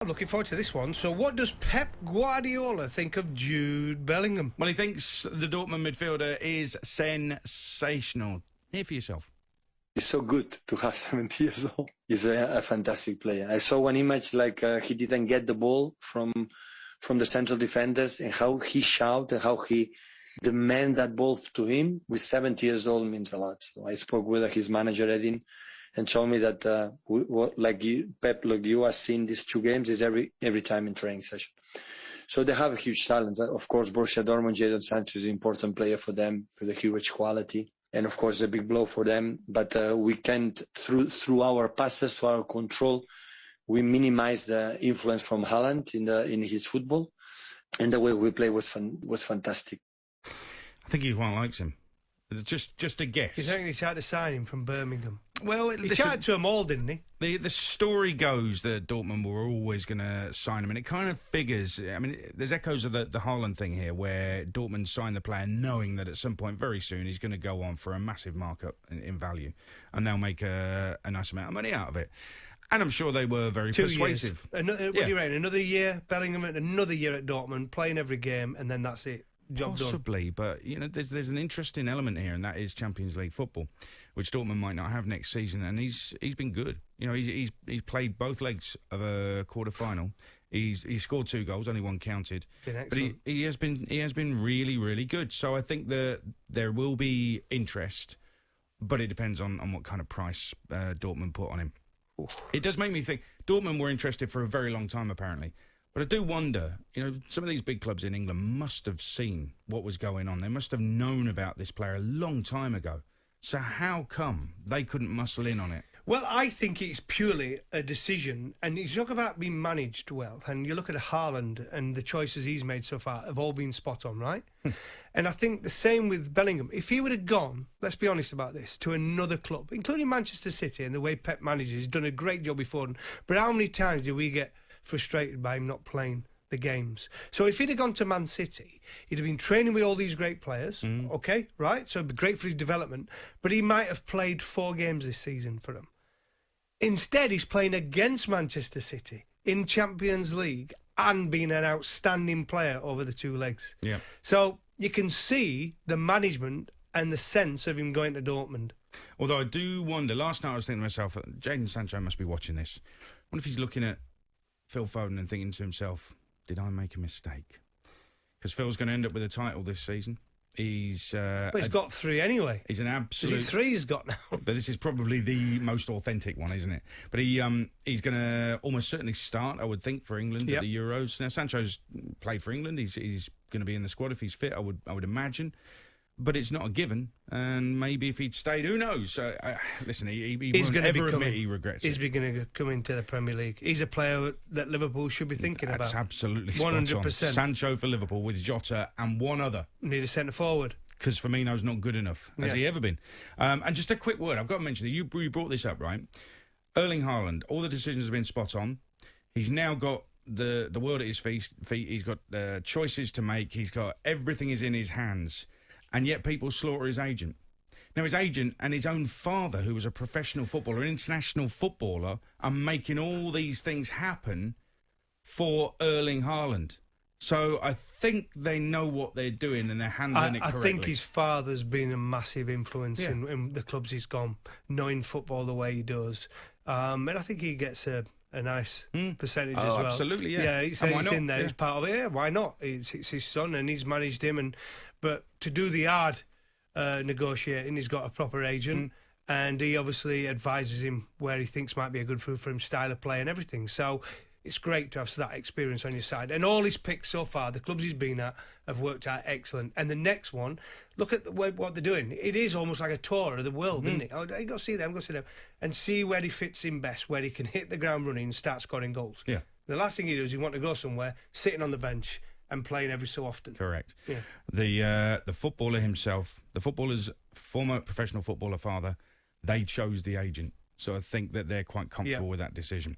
I'm looking forward to this one. So what does Pep Guardiola think of Jude Bellingham? Well, he thinks the Dortmund midfielder is sensational. Hear for yourself. He's so good to have 70 years old. He's a fantastic player. I saw one image like he didn't get the ball from the central defenders, and how he shouted and how he demanded that ball to him with 70 years old means a lot. So I spoke with his manager, Edin, and told me that Pep, like you have seen these two games, is every time in training session. So they have a huge talent. Of course, Borussia Dortmund, J Sancho is an important player for them for the huge quality. And of course, a big blow for them. But we can't, through our passes, through our control, we minimize the influence from Haaland in his football. And the way we play was fantastic. I think he quite likes him. Just a guess. You think he tried to sign him from Birmingham? Well, He tried to them all, didn't he? The story goes that Dortmund were always going to sign him, and it kind of figures. I mean, there's echoes of the Haaland thing here, where Dortmund signed the player knowing that at some point very soon he's going to go on for a massive markup in value, and they'll make a nice amount of money out of it. And I'm sure they were very 2 persuasive. Years. What do you reckon? Another year, Bellingham, another year at Dortmund, playing every game, and then that's it. Job Possibly, done. But there's an interesting element here, and that is Champions League football, which Dortmund might not have next season. And he's been good. He's played both legs of a quarter final. He's scored 2 goals, only 1 counted. But he has been really, really good. So I think that there will be interest, but it depends on what kind of price Dortmund put on him. Oof. It does make me think Dortmund were interested for a very long time, apparently. But I do wonder, some of these big clubs in England must have seen what was going on. They must have known about this player a long time ago. So how come they couldn't muscle in on it? Well, I think it's purely a decision, and you talk about being managed well, and you look at Haaland and the choices he's made so far have all been spot on, right? And I think the same with Bellingham. If he would have gone, let's be honest about this, to another club, including Manchester City, and the way Pep manages, he's done a great job before, but how many times do we get frustrated by him not playing the games? So if he'd have gone to Man City, he'd have been training with all these great players, okay, right? So it'd be great for his development, but he might have played 4 games this season for them. Instead, he's playing against Manchester City in Champions League and being an outstanding player over the 2 legs. Yeah. So you can see the management and the sense of him going to Dortmund. Although I do wonder, last night I was thinking to myself, J Sancho must be watching this. I wonder if he's looking at Phil Foden and thinking to himself, did I make a mistake? Because Phil's going to end up with a title this season. But he's got 3 anyway. He's an absolute... Is it 3 he's got now? But this is probably the most authentic one, isn't it? But he's going to almost certainly start, I would think, for England at the Euros. Now, Sancho's played for England. He's going to be in the squad if he's fit, I would imagine. But it's not a given, and maybe if he'd stayed, who knows? Listen, he won't ever admit he regrets it. He's going to come into the Premier League. He's a player that Liverpool should be thinking about. That's absolutely 100%. Sancho for Liverpool with Jota and one other. Need a centre forward. Because Firmino's not good enough. Has he ever been? And just a quick word, I've got to mention that you brought this up, right? Erling Haaland, all the decisions have been spot on. He's now got the world at his feet. He's got choices to make. He's got everything is in his hands. And yet people slaughter his agent. Now, his agent and his own father, who was a professional footballer, an international footballer, are making all these things happen for Erling Haaland. So I think they know what they're doing and they're handling it correctly. I think his father's been a massive influence in the clubs he's gone, knowing football the way he does. And I think he gets a nice percentage as well. Absolutely, yeah. Yeah, he's in there. He's part of it. Yeah, why not? It's his son, and he's managed him. But to do the hard negotiating, he's got a proper agent, and he obviously advises him where he thinks might be a good for him, style of play and everything. So it's great to have that experience on your side. And all his picks so far, the clubs he's been at, have worked out excellent. And the next one, look at what they're doing. It is almost like a tour of the world, isn't it? Oh, you got to see them, and see where he fits in best, where he can hit the ground running and start scoring goals. Yeah. The last thing he does, he want to go somewhere, sitting on the bench and playing every so often. Correct. Yeah. The footballer himself, the footballer's former professional footballer father, they chose the agent. So I think that they're quite comfortable with that decision.